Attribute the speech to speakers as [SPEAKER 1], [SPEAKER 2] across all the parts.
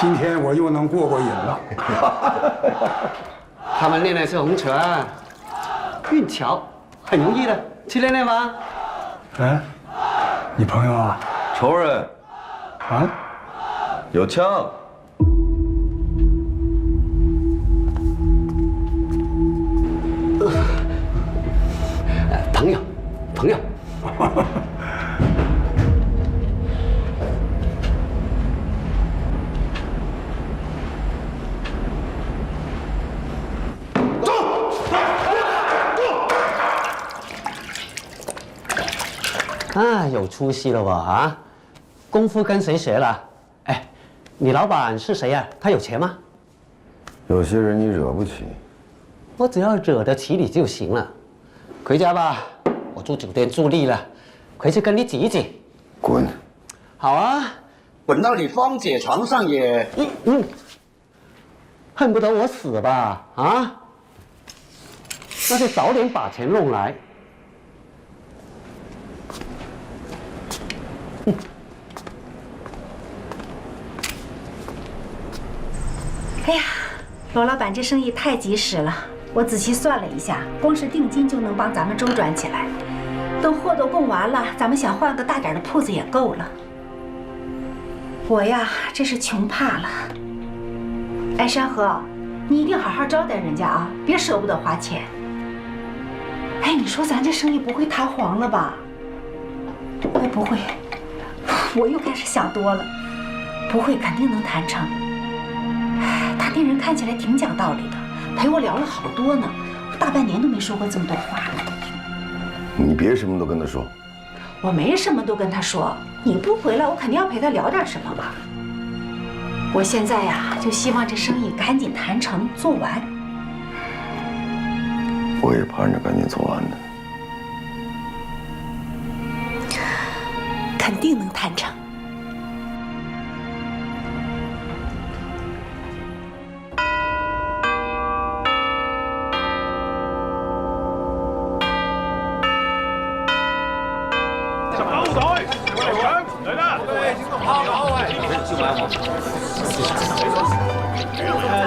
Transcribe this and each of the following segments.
[SPEAKER 1] 今天我又能过瘾了。
[SPEAKER 2] 他们练的是红拳、运桥，很容易的，去练练吧。
[SPEAKER 1] 哎，你朋友啊？
[SPEAKER 3] 仇人
[SPEAKER 1] 啊？
[SPEAKER 3] 有枪。
[SPEAKER 2] 朋友。啊，有出息了吧？啊，功夫跟谁学了？哎，你老板是谁呀？他有钱吗？
[SPEAKER 3] 有些人你惹不起，
[SPEAKER 2] 我只要惹得起你就行了。回家吧，我住酒店住腻了，回去跟你挤一挤。
[SPEAKER 3] 滚！
[SPEAKER 2] 好啊，
[SPEAKER 4] 滚到你芳姐床上也……
[SPEAKER 2] 恨不得我死吧？啊？那就早点把钱弄来。
[SPEAKER 5] 哎呀，罗老板这生意太及时了，我仔细算了一下，光是定金就能帮咱们周转起来。等货都供完了，咱们想换个大点的铺子也够了。我呀，这是穷怕了。哎，山河，你一定好好招待人家啊，别舍不得花钱。哎，你说咱这生意不会塌黄了吧？会不会？我又开始想多了，不会，肯定能谈成。他那人看起来挺讲道理的，陪我聊了好多呢，大半年都没说过这么多话。
[SPEAKER 3] 你别什么都跟他说。
[SPEAKER 5] 我没什么都跟他说，你不回来，我肯定要陪他聊点什么吧。我现在呀，就希望这生意赶紧谈成做完。
[SPEAKER 3] 我也盼着赶紧做完呢。
[SPEAKER 5] 肯定能谈成。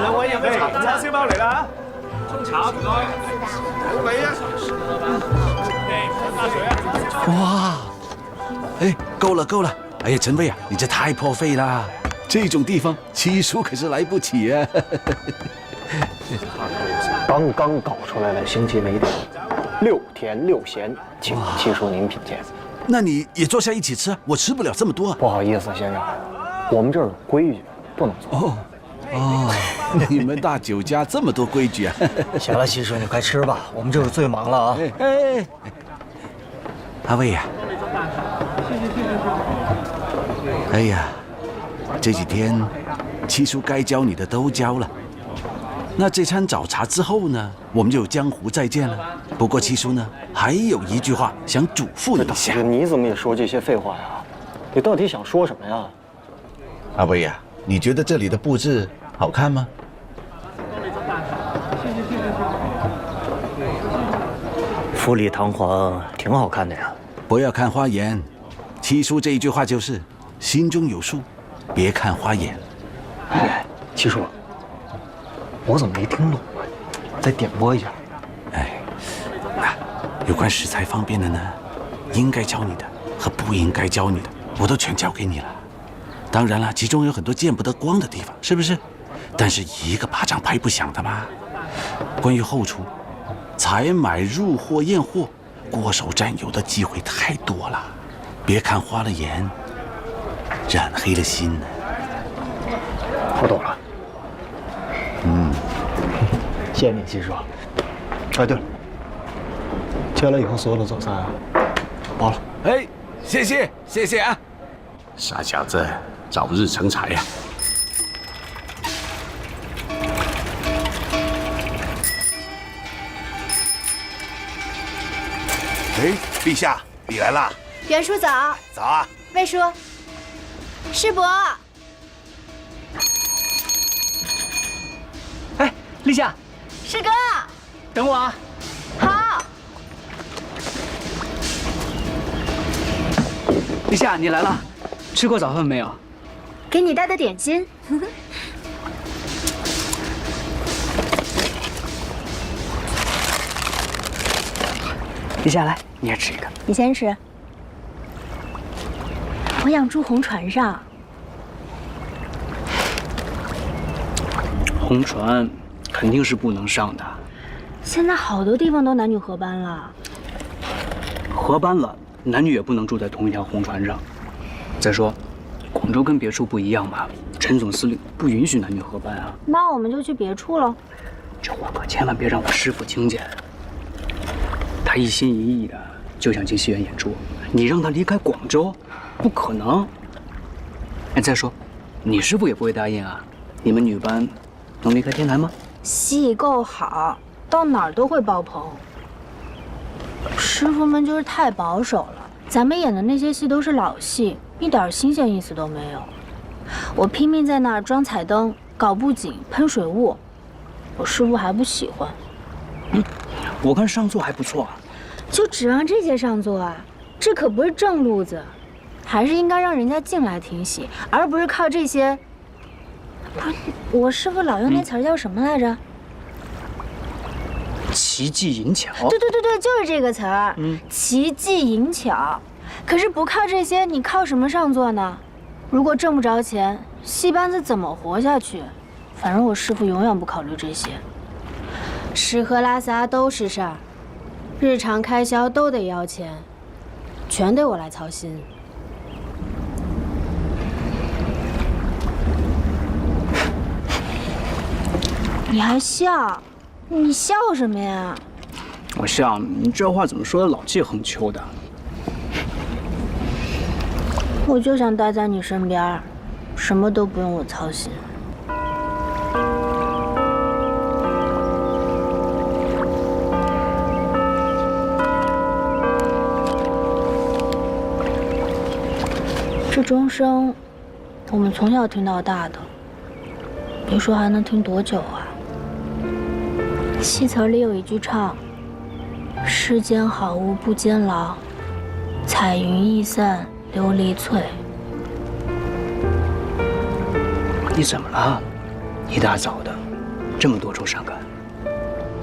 [SPEAKER 6] 兩位有咩叉燒包嚟啦？沖茶唔該，好味啊！加水啊！
[SPEAKER 7] 哇，哎，够了够了！哎呀，陈飞啊，你这太破费了，这种地方七叔可是来不起啊！
[SPEAKER 8] 刚刚搞出来的星级美点，6甜6咸，请七叔您品鉴。
[SPEAKER 7] 那你也坐下一起吃啊，我吃不了这么多啊。
[SPEAKER 8] 不好意思，先生，我们这儿有规矩，不能做。
[SPEAKER 7] 哦，你们大酒家这么多规矩啊！
[SPEAKER 8] 行了，七叔，你快吃吧，我们这会最忙了啊。
[SPEAKER 7] 哎，阿卫呀，哎呀，这几天七叔该教你的都教了。那这餐早茶之后呢，我们就有江湖再见了。不过七叔呢，还有一句话想嘱咐你一下。
[SPEAKER 8] 你怎么也说这些废话呀？你到底想说什么呀？
[SPEAKER 9] 阿威呀，你觉得这里的布置好看吗？
[SPEAKER 8] 富丽堂皇，挺好看的呀。
[SPEAKER 7] 不要看花眼，七叔这一句话就是心中有数，别看花眼。
[SPEAKER 8] 哎，七叔，我怎么没听懂啊？再点拨一下。
[SPEAKER 7] 哎，有关食材方面的呢，应该教你的和不应该教你的，我都全教给你了。当然了，其中有很多见不得光的地方，是不是？但是一个巴掌拍不响的嘛。关于后厨，采买、入货、验货，过手占有的机会太多了，别看花了眼，染黑了心呢。
[SPEAKER 8] 我懂了。谢谢你，七叔。哎，对了，接下来以后所有的早餐啊，包了。
[SPEAKER 7] 哎，谢谢啊！
[SPEAKER 10] 傻小子，早日成才呀！
[SPEAKER 9] 哎，陛下，你来啦！
[SPEAKER 11] 袁叔早。
[SPEAKER 9] 早啊！
[SPEAKER 11] 魏叔，师伯。
[SPEAKER 8] 哎，立夏。
[SPEAKER 11] 师哥。
[SPEAKER 8] 等我啊。
[SPEAKER 11] 好。
[SPEAKER 8] 立夏，你来了，吃过早饭没有？
[SPEAKER 11] 给你带的点心，
[SPEAKER 12] 你下来，你也吃一个。
[SPEAKER 11] 你先吃。我想住红船上。
[SPEAKER 12] 红船肯定是不能上的。
[SPEAKER 11] 现在好多地方都男女合班了。
[SPEAKER 12] 合班了，男女也不能住在同一条红船上。再说，广州跟别处不一样吧？陈总司令不允许男女合班啊。
[SPEAKER 11] 那我们就去别处喽。
[SPEAKER 12] 这话可千万别让我师傅听见。他一心一意的就想进戏院演出，你让他离开广州，不可能。哎，再说，你师傅也不会答应啊。你们女班能离开天台吗？
[SPEAKER 11] 戏够好，到哪儿都会爆棚。师傅们就是太保守了，咱们演的那些戏都是老戏，一点新鲜意思都没有。我拼命在那儿装彩灯、搞布景、喷水雾，我师傅还不喜欢。
[SPEAKER 12] 我看上座还不错啊。
[SPEAKER 11] 就指望这些上座啊？这可不是正路子，还是应该让人家进来听戏，而不是靠这些。不是，我师傅老用那词儿叫什么来着？
[SPEAKER 12] 奇技淫巧。
[SPEAKER 11] 对，就是这个词儿。奇技淫巧。可是不靠这些，你靠什么上座呢？如果挣不着钱，戏班子怎么活下去？反正我师傅永远不考虑这些。吃喝拉撒都是事儿，日常开销都得要钱，全得我来操心。你还笑？你笑什么呀？
[SPEAKER 12] 我笑，你这话怎么说的老气横秋的？
[SPEAKER 11] 我就想待在你身边，什么都不用我操心。这钟声，我们从小听到大的，别说还能听多久啊？戏词里有一句唱：“世间好物不坚牢，彩云易散琉璃脆。”
[SPEAKER 12] 你怎么了？一大早的，这么多愁善感。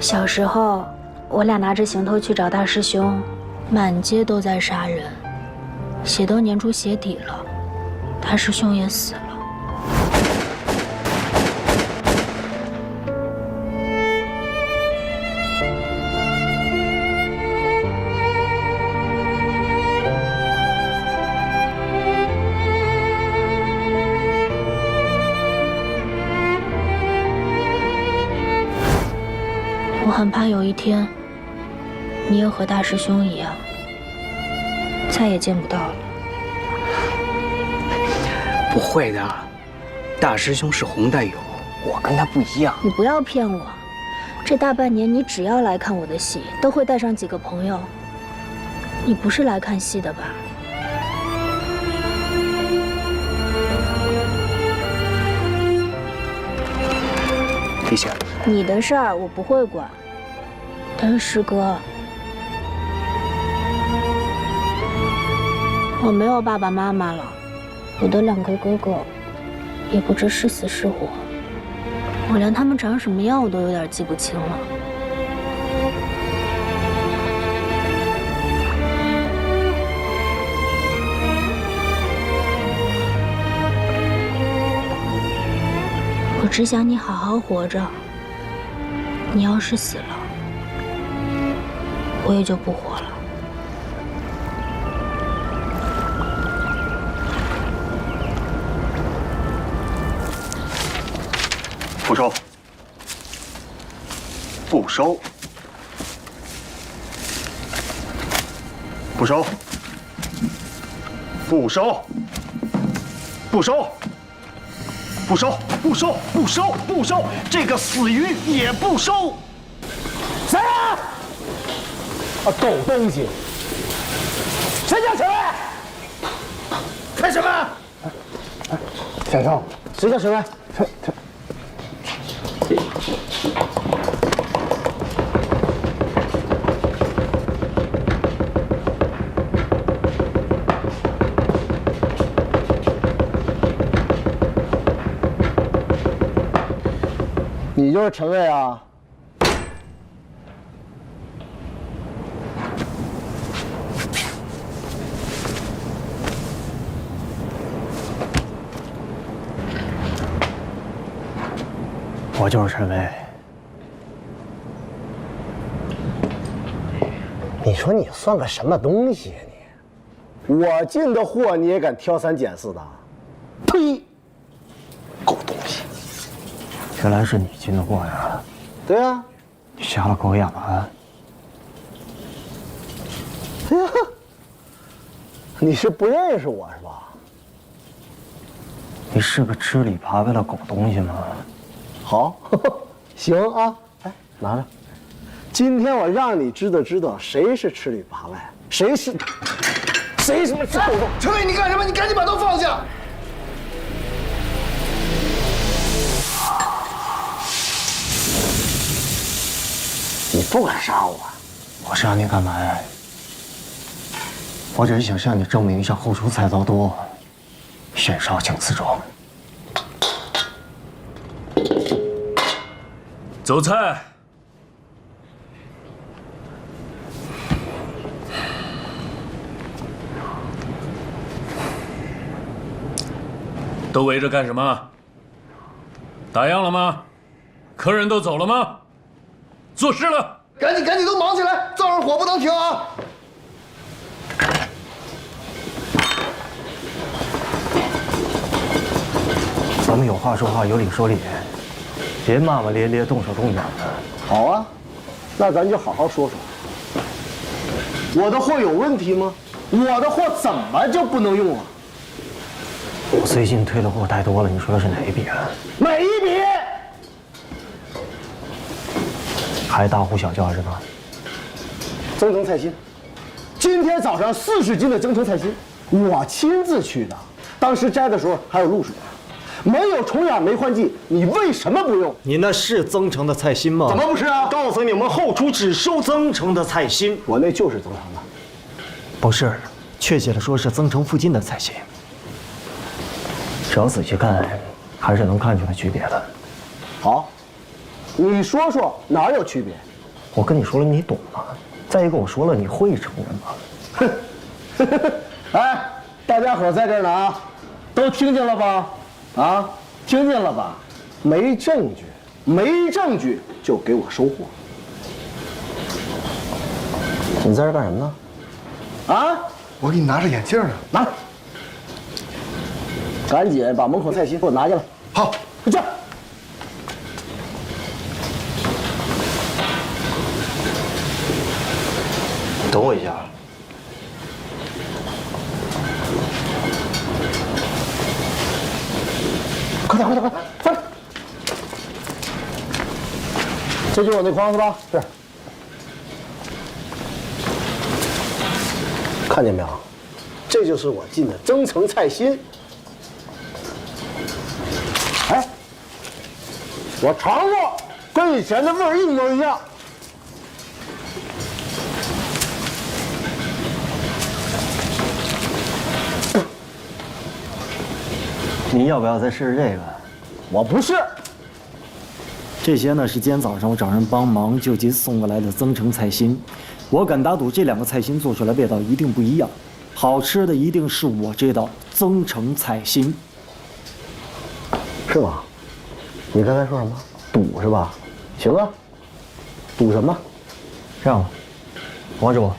[SPEAKER 11] 小时候，我俩拿着行头去找大师兄，满街都在杀人，血都粘出鞋底了，大师兄也死了。我很怕有一天，你也和大师兄一样，再也见不到了。
[SPEAKER 12] 不会的，大师兄是红带友，我跟他不一样。
[SPEAKER 11] 你不要骗我，这大半年你只要来看我的戏，都会带上几个朋友。你不是来看戏的吧？
[SPEAKER 12] 李雪，
[SPEAKER 11] 你的事儿我不会管，但是师哥，我没有爸爸妈妈了，我的2个哥哥也不知是死是活，我连他们长什么样我都有点记不清了。我只想你好好活着，你要是死了，我也就不活了。
[SPEAKER 8] 不收，不收，不收，不收，不收。不收，不收，不收，不收！这个死鱼也不收！
[SPEAKER 6] 谁啊？狗东西！谁叫谁？干什么？
[SPEAKER 2] 先生，谁叫谁？
[SPEAKER 8] 你就是陈卫啊？
[SPEAKER 1] 我就是陈威。
[SPEAKER 8] 你说你算个什么东西呀你？我进的货你也敢挑三拣四的？呸！狗东西！
[SPEAKER 1] 原来是你进的货呀？
[SPEAKER 8] 对啊，
[SPEAKER 1] 你瞎了狗眼了啊！
[SPEAKER 8] 哎呀，你是不认识我是吧？
[SPEAKER 1] 你是个吃里扒外的狗东西吗？
[SPEAKER 8] 好，行啊，哎，拿着。今天我让你知道谁是吃里扒外，谁是狗东。
[SPEAKER 3] 陈伟，你干什么？你赶紧把刀放下！
[SPEAKER 8] 你不敢杀我，
[SPEAKER 1] 我杀你干嘛呀？我只是想向你证明一下后厨菜刀多，选少请自重。
[SPEAKER 10] 走菜。都围着干什么？打烊了吗？客人都走了吗？做事了！
[SPEAKER 3] 赶紧都忙起来，灶上火不能停啊！
[SPEAKER 1] 咱们有话说话，有理说理，别骂骂咧咧、动手动脚的。
[SPEAKER 8] 好啊，那咱就好好说说。我的货有问题吗？我的货怎么就不能用啊？
[SPEAKER 1] 我最近退的货太多了，你说的是哪一笔啊？
[SPEAKER 8] 每一笔。
[SPEAKER 1] 还大呼小叫是吧？
[SPEAKER 8] 增城菜心，今天早上40斤的增城菜心，我亲自去的，当时摘的时候还有露水，没有虫眼没换季，你为什么不用？
[SPEAKER 13] 你那是增城的菜心吗？
[SPEAKER 8] 怎么不是啊？
[SPEAKER 13] 告诉你们，后厨只收增城的菜心。
[SPEAKER 8] 我那就是增城的。
[SPEAKER 1] 不是，确切的说是增城附近的菜心。只要仔细看，还是能看出来区别的。
[SPEAKER 8] 好，你说说哪有区别？
[SPEAKER 1] 我跟你说了，你懂吗？再一个，我说了，你会承认吗？
[SPEAKER 8] 哼，哎，大家伙在这儿呢啊，都听见了吧？啊，听见了吧？没证据就给我收货。
[SPEAKER 1] 你在这干什么呢？
[SPEAKER 8] 啊，
[SPEAKER 3] 我给你拿着眼镜呢，
[SPEAKER 8] 拿。赶紧把门口菜心给我拿进来。
[SPEAKER 3] 好，
[SPEAKER 8] 快去。
[SPEAKER 1] 等我一下。
[SPEAKER 8] 快点，翻！这就是我那筐子吧？是。看见没有？这就是我进的增城菜心。哎，我尝过，跟以前的味儿一模一样。
[SPEAKER 1] 你要不要再试试这个？
[SPEAKER 8] 我不是。
[SPEAKER 13] 这些呢是今天早上我找人帮忙救急送过来的增城菜心，我敢打赌这2个菜心做出来味道一定不一样，好吃的一定是我这道增城菜心。
[SPEAKER 8] 是吗？你刚才说什么？赌是吧？行啊，赌什么？
[SPEAKER 1] 这样吧，王师傅，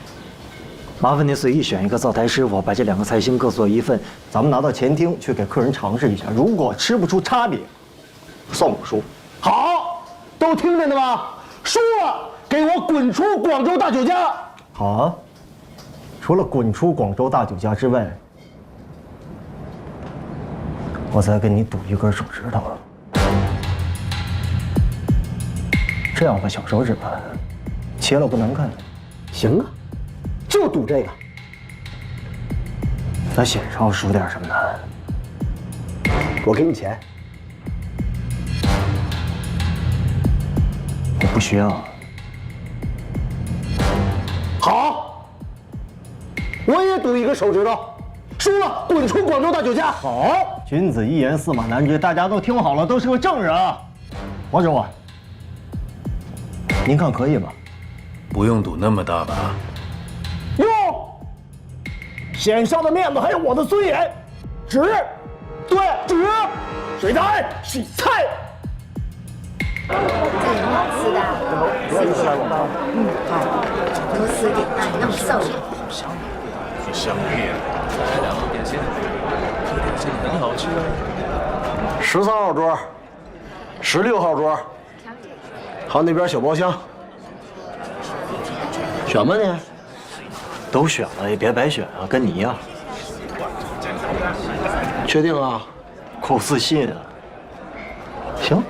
[SPEAKER 1] 麻烦您随意选一个灶台师傅，把这2个菜心各做一份，咱们拿到前厅去给客人尝试一下。如果吃不出差别，算我输。
[SPEAKER 8] 好，都听见了吧？输了给我滚出广州大酒家！
[SPEAKER 1] 好啊，除了滚出广州大酒家之外，我再跟你赌一根手指头。这样吧，小手指吧，切了不难看。
[SPEAKER 8] 行啊，就赌这个。
[SPEAKER 1] 那显少输点什么呢？
[SPEAKER 8] 我给你钱。
[SPEAKER 1] 我不需要。
[SPEAKER 8] 好，我也赌一个手指头，输了滚出广州大酒家。
[SPEAKER 1] 好，君子一言驷马难追，大家都听好了，都是个正人啊。王师傅，您看可以吗？
[SPEAKER 10] 不用赌那么大吧？
[SPEAKER 8] 哟，先生的面子还有我的尊严，纸，对，纸，水菜，水菜。
[SPEAKER 5] 这有好吃的，好，多吃点，那么瘦。
[SPEAKER 6] 香片，来2种点心，这点心很好吃。
[SPEAKER 8] 13号桌，16号桌，还有那边小包厢。选吧你。
[SPEAKER 1] 都选了也别白选啊，跟你呀。
[SPEAKER 8] 确定啊？
[SPEAKER 1] 够自信啊。行。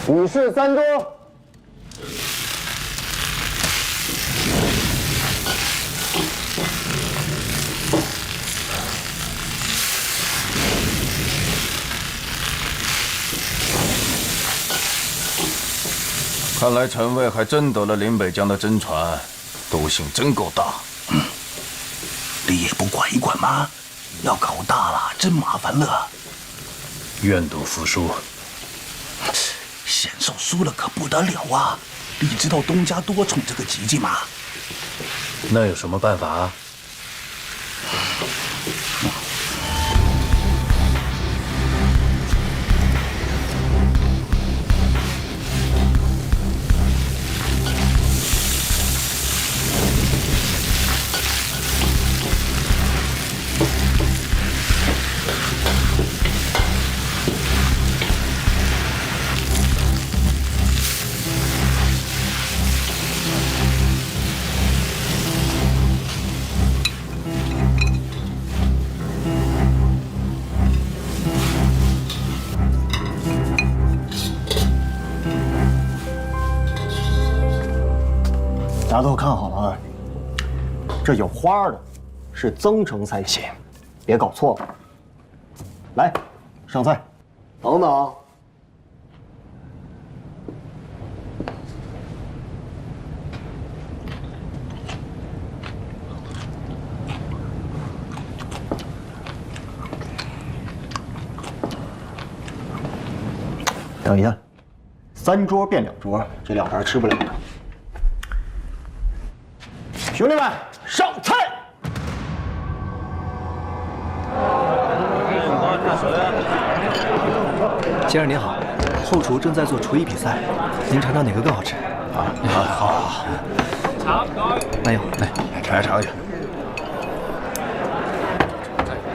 [SPEAKER 8] 女士3桌。
[SPEAKER 9] 看来陈卫还真得了林北江的真传，斗性真够大。
[SPEAKER 7] 你也不管一管吗？要搞大了，真麻烦了。
[SPEAKER 10] 愿赌服输。
[SPEAKER 7] 险胜输了可不得了啊！你知道东家多宠这个吉吉吗？
[SPEAKER 10] 那有什么办法啊？
[SPEAKER 1] 大家都看好了啊，这有花的是增城菜心，别搞错了。来，上菜。
[SPEAKER 8] 等等。
[SPEAKER 1] 等一下，3桌变2桌，这2盘吃不了的。兄弟们，上菜！
[SPEAKER 14] 先生您好，后厨正在做厨艺比赛，您尝尝哪个更好吃？好。来有，来
[SPEAKER 9] 尝一下。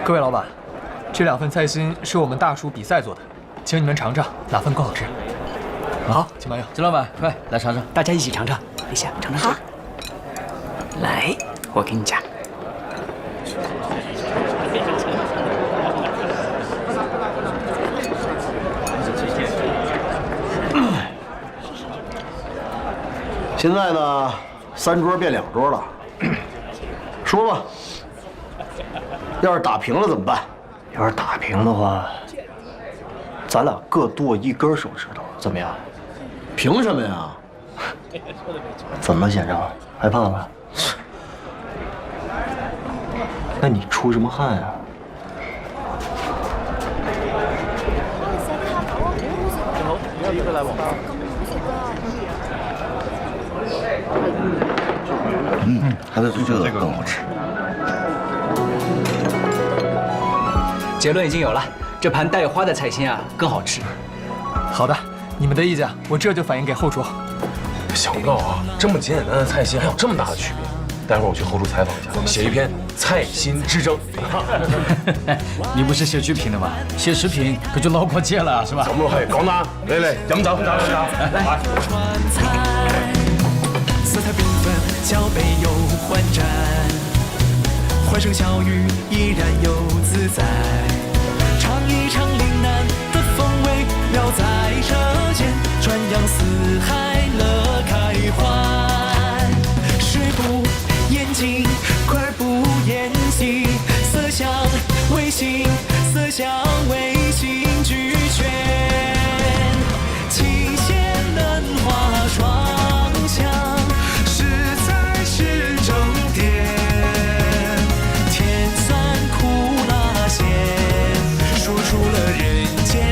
[SPEAKER 15] 各位老板，这2份菜心是我们大厨比赛做的，请你们尝尝哪份更好吃。好，请慢用。
[SPEAKER 12] 金老板，快来尝尝，
[SPEAKER 2] 大家一起尝尝。李夏，尝尝这。来，我给你夹。
[SPEAKER 8] 现在呢，3桌变2桌了。说吧，要是打平了怎么办？
[SPEAKER 1] 要是打平的话，咱俩各剁1根手指头，怎么样？
[SPEAKER 8] 凭什么呀？
[SPEAKER 1] 怎么，先生，害怕了？那你出什么汗啊？
[SPEAKER 9] 还是这个更好吃。
[SPEAKER 12] 结论已经有了，这盘带花的菜心啊更好吃。
[SPEAKER 15] 好的，你们的意见我这就反映给后厨。
[SPEAKER 6] 想不到啊，这么简简单的菜心还有这么大的区别。待会儿我去后厨采访一下，写一篇菜心之争。
[SPEAKER 15] 你不是写剧评的吗？写食品可就捞过界了，是吧？
[SPEAKER 6] 咁咯係，講啦，嚟飲酒，來。
[SPEAKER 16] 色彩缤纷，桥北又欢展，欢声笑语依然又自在，尝一尝岭南的风味，妙在舌尖，传扬四海乐开怀。水不言尽，块儿不言细，色香味辛，色香味辛俱全，清鲜嫩滑爽香。甜酸苦辣咸，说出了人间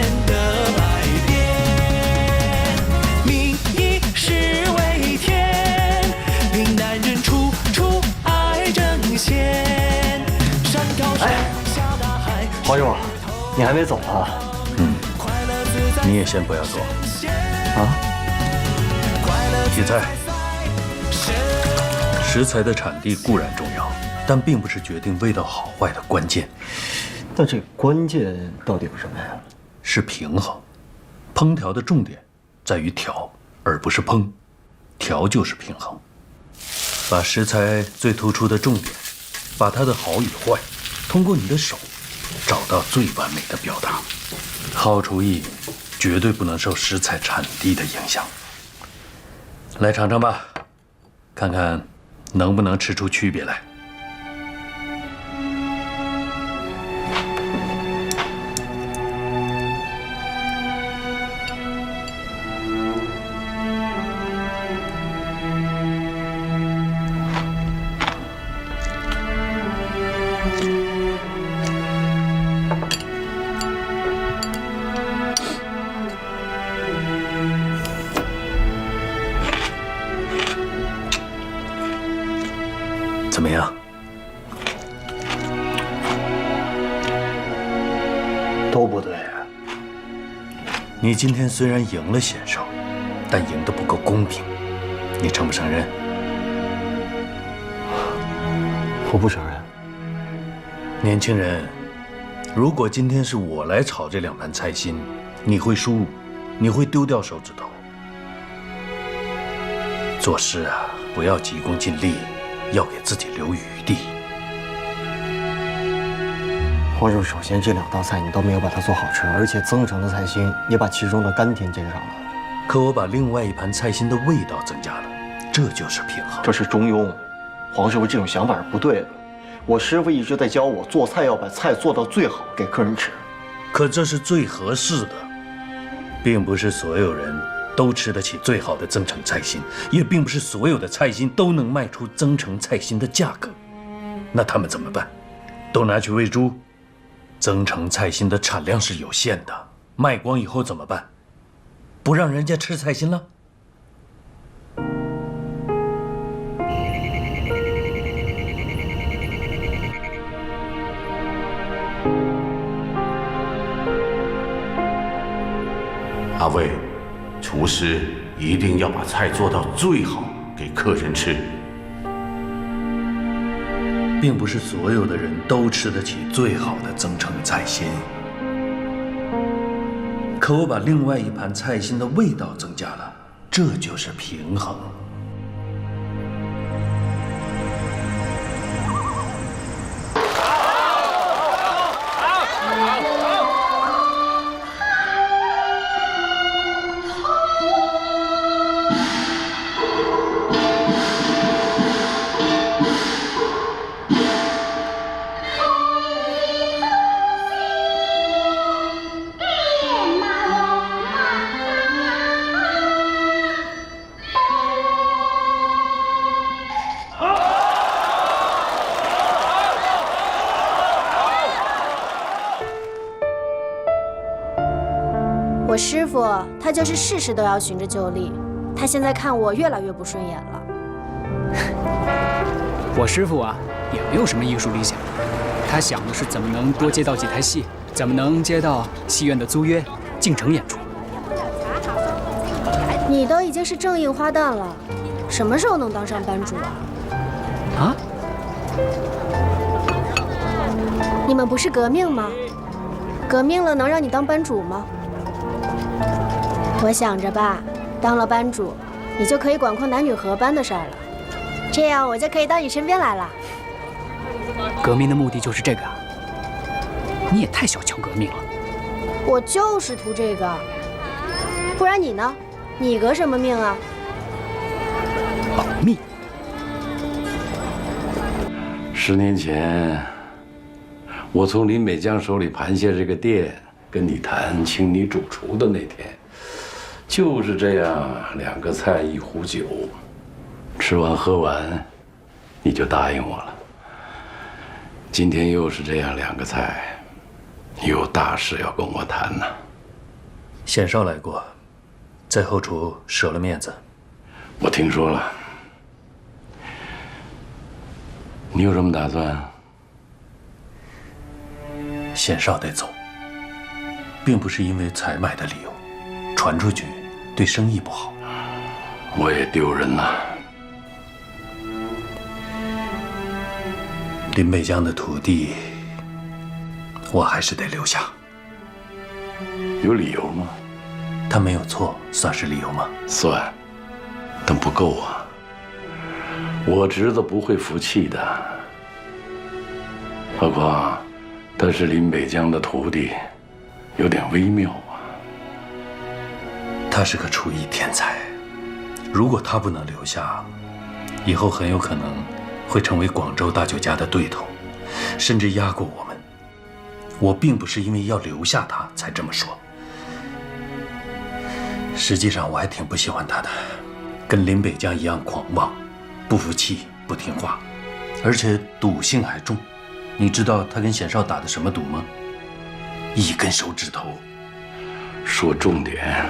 [SPEAKER 1] 黄师傅，你还没走啊？
[SPEAKER 10] 你也先不要走。
[SPEAKER 1] 啊？
[SPEAKER 10] 题菜，食材的产地固然重要，但并不是决定味道好坏的关键。
[SPEAKER 1] 那这关键到底有什么呀？
[SPEAKER 10] 是平衡。烹调的重点在于调，而不是烹。调就是平衡。把食材最突出的重点，把它的好与坏，通过你的手，找到最完美的表达。好厨艺绝对不能受食材产地的影响。来尝尝吧，看看能不能吃出区别来。怎么样？
[SPEAKER 1] 都不对。
[SPEAKER 10] 你今天虽然赢了险胜，但赢得不够公平，你承不承认？
[SPEAKER 1] 我不承认。
[SPEAKER 10] 年轻人，如果今天是我来炒这2盘菜心，你会输，你会丢掉手指头。做事啊，不要急功近利。要给自己留余地。
[SPEAKER 1] 黄师傅，首先这2道菜你都没有把它做好吃，而且增城的菜心也把其中的甘甜减少了。
[SPEAKER 10] 可我把另外一盘菜心的味道增加了，这就是平衡。
[SPEAKER 1] 这是中庸，黄师傅这种想法是不对的。我师傅一直在教我做菜要把菜做到最好给客人吃，
[SPEAKER 10] 可这是最合适的，并不是所有人都吃得起最好的增城菜心，也并不是所有的菜心都能卖出增城菜心的价格。那他们怎么办？都拿去喂猪？增城菜心的产量是有限的，卖光以后怎么办？不让人家吃菜心了？
[SPEAKER 7] 阿卫，厨师一定要把菜做到最好，给客人吃。
[SPEAKER 10] 并不是所有的人都吃得起最好的增城菜心，可我把另外一盘菜心的味道增加了，这就是平衡。
[SPEAKER 11] 我师傅他就是事事都要循着旧例，他现在看我越来越不顺眼了。
[SPEAKER 12] 我师傅啊，也没有什么艺术理想，他想的是怎么能多接到几台戏，怎么能接到戏院的租约，进城演出。
[SPEAKER 11] 你都已经是正印花旦了，什么时候能当上班主啊？
[SPEAKER 12] 啊？
[SPEAKER 11] 你们不是革命吗？革命了能让你当班主吗？我想着吧，当了班主，你就可以管控男女合班的事儿了，这样我就可以到你身边来了。
[SPEAKER 12] 革命的目的就是这个啊？你也太小瞧革命了。
[SPEAKER 11] 我就是图这个，不然你呢？你革什么命啊？
[SPEAKER 12] 保密。
[SPEAKER 7] 10年前，我从林美江手里盘下这个店，跟你谈请你主厨的那天，就是这样，2个菜1壶酒，吃完喝完，你就答应我了。今天又是这样2个菜，你有大事要跟我谈呢。
[SPEAKER 10] 显少来过，在后厨舍了面子。
[SPEAKER 7] 我听说了，你有什么打算？
[SPEAKER 10] 显少得走，并不是因为采买的理由，传出去对生意不好。
[SPEAKER 7] 我也丢人了。
[SPEAKER 10] 林北江的土地，我还是得留下。
[SPEAKER 7] 有理由吗？
[SPEAKER 10] 他没有错，算是理由吗？
[SPEAKER 7] 算，但不够啊。我侄子不会服气的，何况他是林北江的徒弟，有点微妙啊。
[SPEAKER 10] 他是个厨艺天才，如果他不能留下，以后很有可能会成为广州大酒家的对头，甚至压过我们。我并不是因为要留下他才这么说，实际上我还挺不喜欢他的，跟林北江一样狂妄，不服气，不听话，而且赌性还重。你知道他跟显少打的什么赌吗？一根手指头。
[SPEAKER 7] 说重点。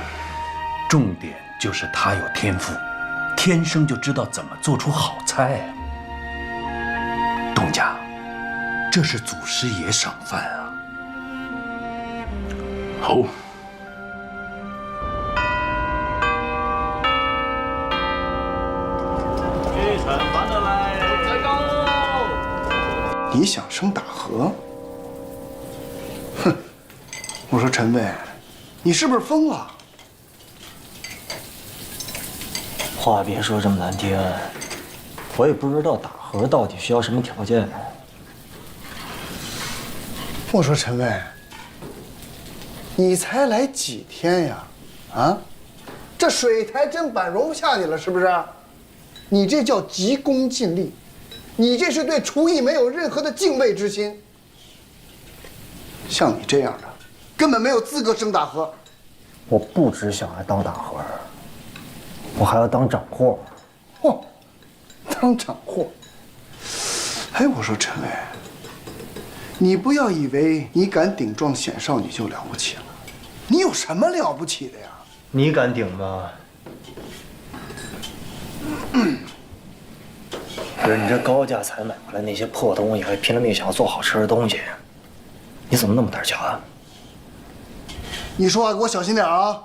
[SPEAKER 10] 重点就是他有天赋，天生就知道怎么做出好菜啊。东家，这是祖师爷赏饭啊。
[SPEAKER 7] 好。
[SPEAKER 3] 你想升打和？哼！我说陈卫，你是不是疯了？
[SPEAKER 1] 话别说这么难听，我也不知道打和到底需要什么条件。
[SPEAKER 3] 我说陈卫，你才来几天呀？啊，这水台砧板容不下你了是不是？你这叫急功近利，你这是对厨艺没有任何的敬畏之心。像你这样的，根本没有资格升打和。
[SPEAKER 1] 我不只想来当打和，我还要当掌货。
[SPEAKER 3] 嚯，当掌货！哎，我说陈伟，你不要以为你敢顶撞显少你就了不起了，你有什么了不起的呀？
[SPEAKER 1] 你敢顶吗？不是你这高价才买回来那些破东西，还拼了命想要做好吃的东西，你怎么那么胆小啊？
[SPEAKER 3] 你说话给我小心点啊！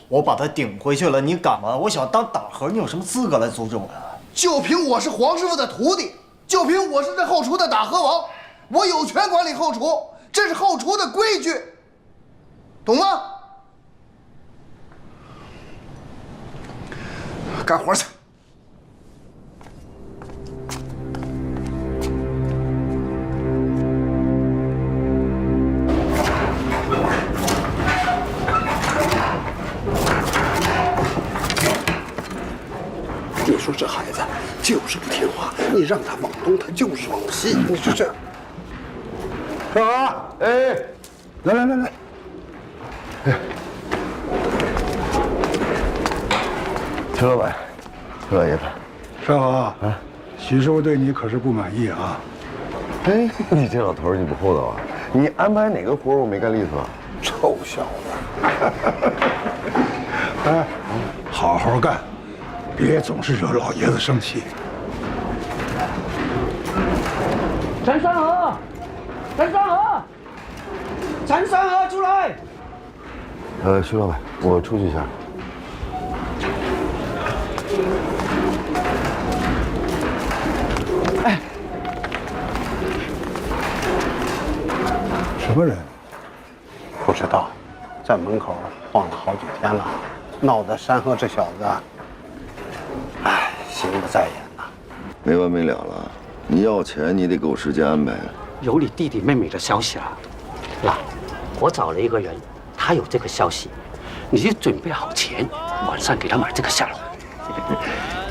[SPEAKER 1] 我把它顶回去了，你敢吗？我想当打和，你有什么资格来阻止我呀？
[SPEAKER 3] 就凭我是黄师傅的徒弟，就凭我是这后厨的打和王，我有权管理后厨，这是后厨的规矩，懂吗？干活去。
[SPEAKER 8] 你说这孩子就是不听话，你让他往东，他就是往西。你说这，少华，哎，来，哎，
[SPEAKER 3] 陈老板，陈老爷子，
[SPEAKER 17] 少华啊，许师傅对你可是不满意啊。
[SPEAKER 3] 哎，你这老头你不厚道啊！你安排哪个活我没干利索？
[SPEAKER 17] 臭小子！哎，好好干，别总是惹老爷子生气。
[SPEAKER 2] 陈三河，陈三河，陈三河，出来！
[SPEAKER 3] 徐老板，我出去一下。
[SPEAKER 17] 哎，什么人？
[SPEAKER 8] 不知道，在门口晃了好几天了，闹得山河这小子，哎，心不在焉呐。
[SPEAKER 18] 没完没了了，你要钱你得给我时间安排。
[SPEAKER 2] 有你弟弟妹妹的消息了，那我找了一个人，他有这个消息，你就准备好钱，晚上给他买这个下楼。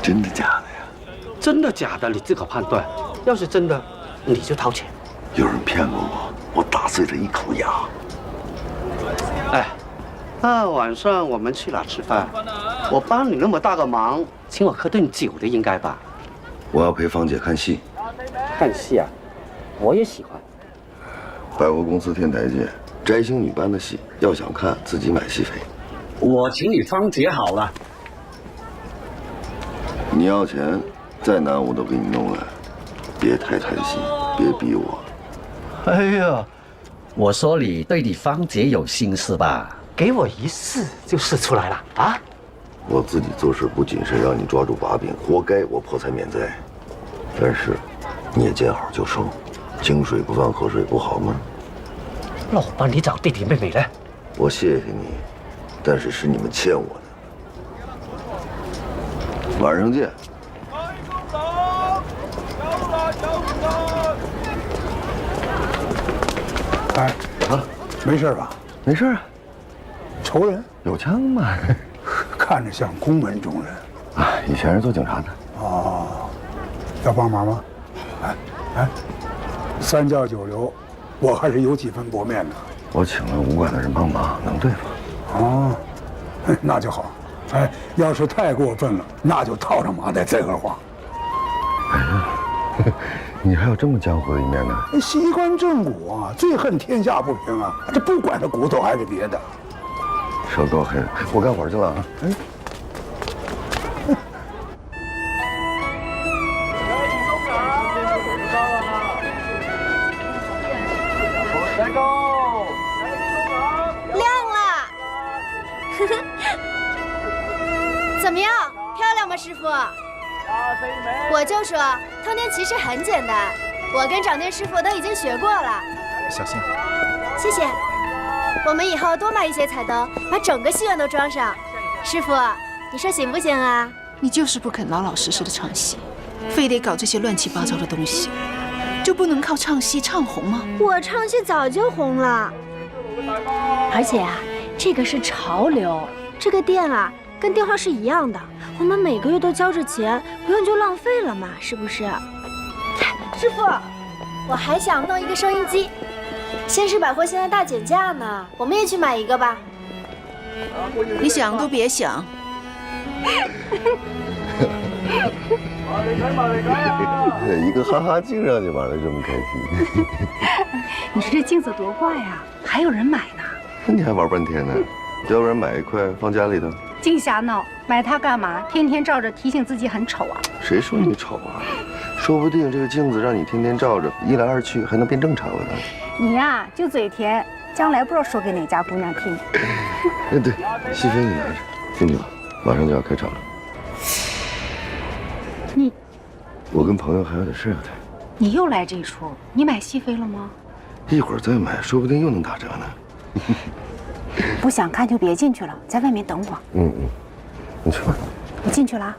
[SPEAKER 18] 真的假的呀？
[SPEAKER 2] 真的假的你自个判断，要是真的，你就掏钱。
[SPEAKER 18] 有人骗过我，我打碎了一口牙。
[SPEAKER 2] 哎，那晚上我们去哪吃饭？我帮你那么大个忙，请我喝顿酒的应该吧？
[SPEAKER 18] 我要陪芳姐看戏。
[SPEAKER 2] 看戏啊，我也喜欢。
[SPEAKER 18] 百货公司天台街摘星女班的戏，要想看自己买戏费。
[SPEAKER 4] 我请你芳姐好了。
[SPEAKER 18] 你要钱，再难我都给你弄来，别太贪心，别逼我。
[SPEAKER 1] 哎呀，
[SPEAKER 4] 我说你对你芳姐有心思吧？
[SPEAKER 2] 给我一试就试出来了啊！
[SPEAKER 18] 我自己做事不谨慎，让你抓住把柄，活该我破财免灾。但是你也见好就收，井水不犯河水不好吗？
[SPEAKER 2] 那我帮你找弟弟妹妹呢？
[SPEAKER 18] 我谢谢你，但是是你们欠我的。晚上见。
[SPEAKER 17] 哎，啊，没事吧？
[SPEAKER 18] 没事啊。
[SPEAKER 17] 仇人
[SPEAKER 18] 有枪吗？
[SPEAKER 17] 看着像公门中人。
[SPEAKER 18] 啊，以前是做警察的。
[SPEAKER 17] 哦，要帮忙吗？哎，三教九流，我还是有几分薄面的。
[SPEAKER 18] 我请了武馆的人帮忙，能对付。
[SPEAKER 17] 哦，那就好。哎，要是太过分了，那就套上麻袋这个话。
[SPEAKER 18] 哎呀，你还有这么江湖的一面呢？
[SPEAKER 17] 习惯正骨啊，最恨天下不平啊！这不管是骨头还是别的。
[SPEAKER 18] 手够黑，我干活去了啊。哎。
[SPEAKER 11] 亮了，怎么样，漂亮吗，师傅？我就说，通天骑士很简单，我跟掌柜师傅都已经学过了。
[SPEAKER 14] 小心。
[SPEAKER 11] 谢谢。我们以后多买一些彩灯，把整个戏院都装上。师傅，你说行不行啊？
[SPEAKER 19] 你就是不肯老老实实的唱戏，非得搞这些乱七八糟的东西，就不能靠唱戏唱红吗？
[SPEAKER 11] 我唱戏早就红了，而且啊，这个是潮流，这个店啊跟电话是一样的，我们每个月都交着钱，不用就浪费了嘛，是不是？师傅，我还想弄一个收音机，先施百货现在大减价呢，我们也去买一个吧。
[SPEAKER 19] 你想都别想。
[SPEAKER 18] 一个哈哈镜让你玩得这么开心。
[SPEAKER 5] 你说这镜子多怪呀，还有人买呢。
[SPEAKER 18] 你还玩半天呢？要不然买一块放家里头。
[SPEAKER 5] 净瞎闹，买它干嘛？天天照着提醒自己很丑啊。
[SPEAKER 18] 谁说你丑啊？说不定这个镜子让你天天照着，一来二去还能变正常了呢。
[SPEAKER 5] 你呀，就嘴甜，将来不知道说给哪家姑娘听。
[SPEAKER 18] 哎，对，戏飞你拿着，进去吧，马上就要开场了。我跟朋友还有点事要谈。
[SPEAKER 5] 你又来这出，你买戏飞了吗？
[SPEAKER 18] 一会儿再买，说不定又能打折呢。
[SPEAKER 5] 不想看就别进去了，在外面等我。
[SPEAKER 18] 你去吧。
[SPEAKER 5] 我进去了啊。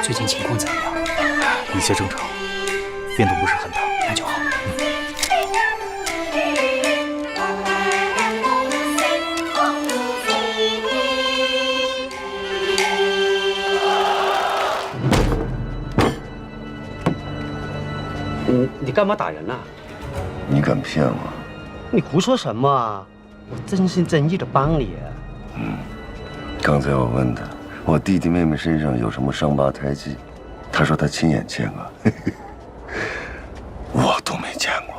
[SPEAKER 12] 最近情况怎么样？
[SPEAKER 14] 一切正常，变动不是很大，
[SPEAKER 12] 那就好。
[SPEAKER 2] 你干嘛打人啊？
[SPEAKER 18] 你敢骗我？
[SPEAKER 2] 你胡说什么啊？我真心真意的帮你。
[SPEAKER 18] 刚才我问他，我弟弟妹妹身上有什么伤疤胎记，他说他亲眼见过，我都没见过。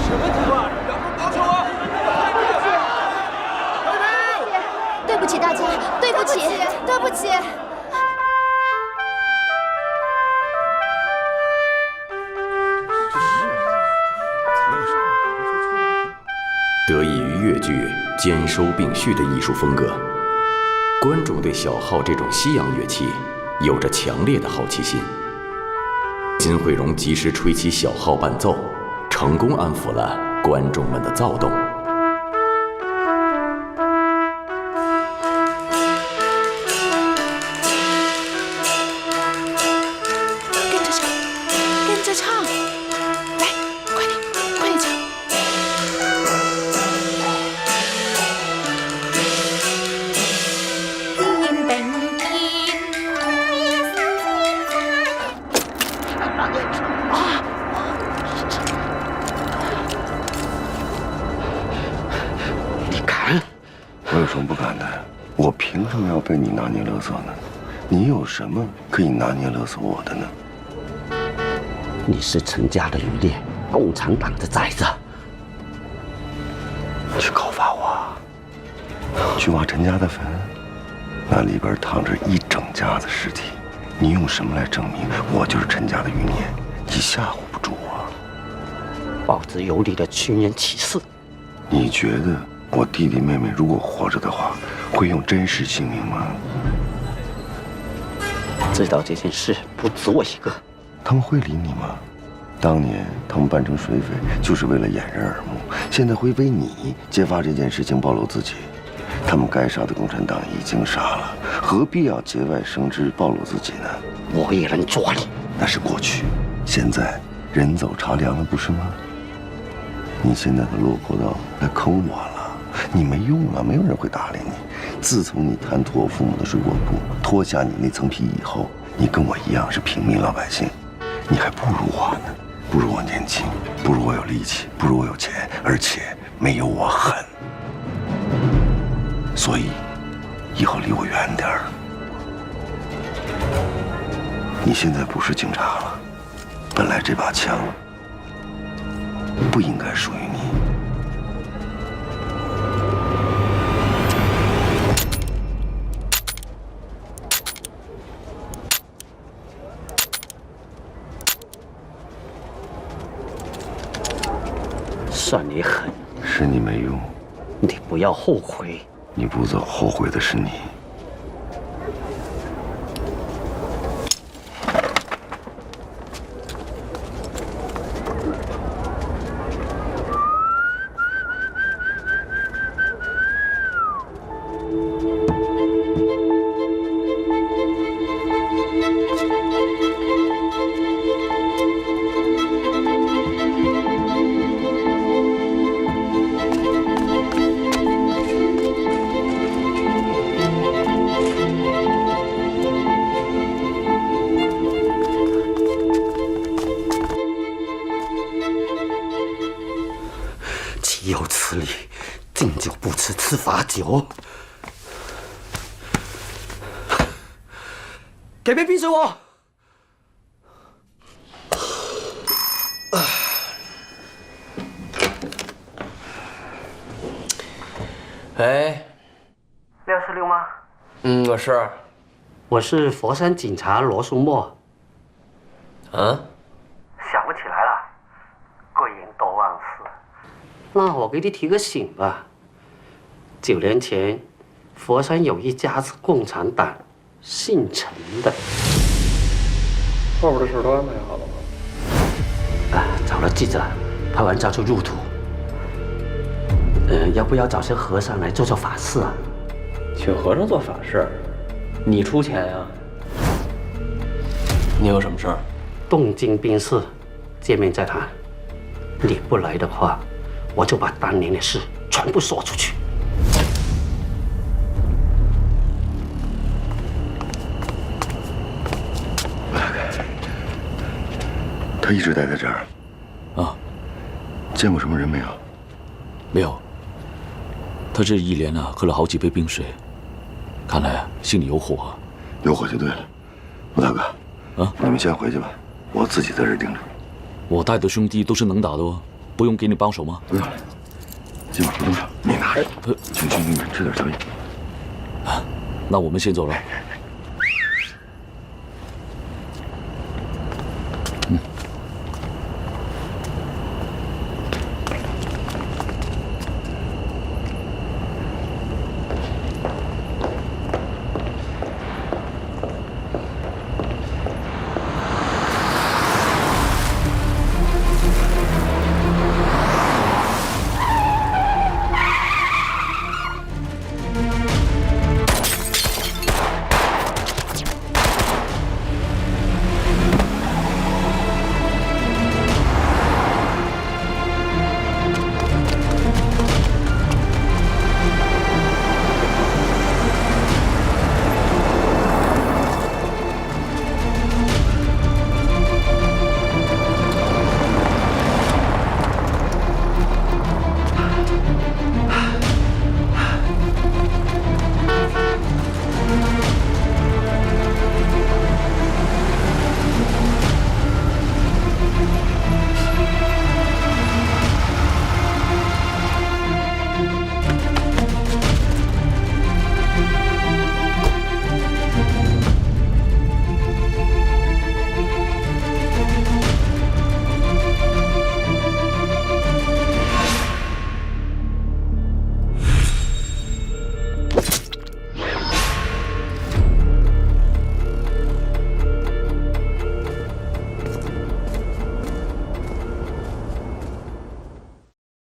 [SPEAKER 16] 什么情况？两分报仇啊！
[SPEAKER 11] 对不起大家，对不起，对不起。
[SPEAKER 20] 得益于越剧兼收并蓄的艺术风格，观众对小号这种西洋乐器有着强烈的好奇心。金惠荣及时吹起小号伴奏，成功安抚了观众们的躁动。
[SPEAKER 18] 我有什么不敢的？我凭什么要被你拿捏勒索呢？你有什么可以拿捏勒索我的呢？
[SPEAKER 2] 你是陈家的余孽，共产党的崽子。
[SPEAKER 18] 去告发我，去挖陈家的坟，那里边躺着一整家子尸体，你用什么来证明我就是陈家的余孽？你吓唬不住我。
[SPEAKER 2] 报纸有你的寻人启事。
[SPEAKER 18] 你觉得我弟弟妹妹如果活着的话，会用真实姓名吗？
[SPEAKER 2] 知道这件事不止我一个。
[SPEAKER 18] 他们会理你吗？当年他们扮成水匪，就是为了掩人耳目，现在会为你揭发这件事情暴露自己。他们该杀的共产党已经杀了，何必要节外生枝暴露自己呢？
[SPEAKER 2] 我也能抓你，
[SPEAKER 18] 那是过去，现在人走茶凉了，不是吗？你现在都落魄到来坑我了，你没用啊，没有人会搭理你。自从你贪图我父母的水果铺，脱下你那层皮以后，你跟我一样是平民老百姓，你还不如我呢。不如我年轻，不如我有力气，不如我有钱，而且没有我狠。所以，以后离我远点儿。你现在不是警察了，本来这把枪不应该属于你。
[SPEAKER 2] 算你狠，
[SPEAKER 18] 是你没用，
[SPEAKER 2] 你不要后悔。
[SPEAKER 18] 你不走，后悔的是你。
[SPEAKER 2] 岂有此理！敬酒不吃吃罚酒。给杯冰水我。
[SPEAKER 6] 哎
[SPEAKER 2] ，646吗？
[SPEAKER 6] 我是。
[SPEAKER 2] 我是佛山警察罗书墨。
[SPEAKER 6] 啊？
[SPEAKER 2] 想不起来了，贵人多忘事。那我给你提个醒吧。9年前，佛山有一家子共产党，姓陈的。
[SPEAKER 6] 后边的事都安排好了吗？
[SPEAKER 2] 找了记者，拍完照就入土。要不要找些和尚来做做法事啊？
[SPEAKER 6] 请和尚做法事，你出钱呀？你有什么事儿？
[SPEAKER 2] 动静兵事，见面再谈。你不来的话，我就把当年的事全部说出去。
[SPEAKER 18] 他一直待在这儿。
[SPEAKER 7] 啊。
[SPEAKER 18] 见过什么人没有？
[SPEAKER 7] 没有。他这一连喝了好几杯冰水，看来心里有火。
[SPEAKER 18] 有火就对了。吴大哥，你们先回去吧，我自己在这盯着。
[SPEAKER 7] 我带的兄弟都是能打的哦，不用给你帮手吗？
[SPEAKER 18] 不用了，今晚不动手，你拿着，请兄弟们吃点宵夜。
[SPEAKER 7] 那我们先走了。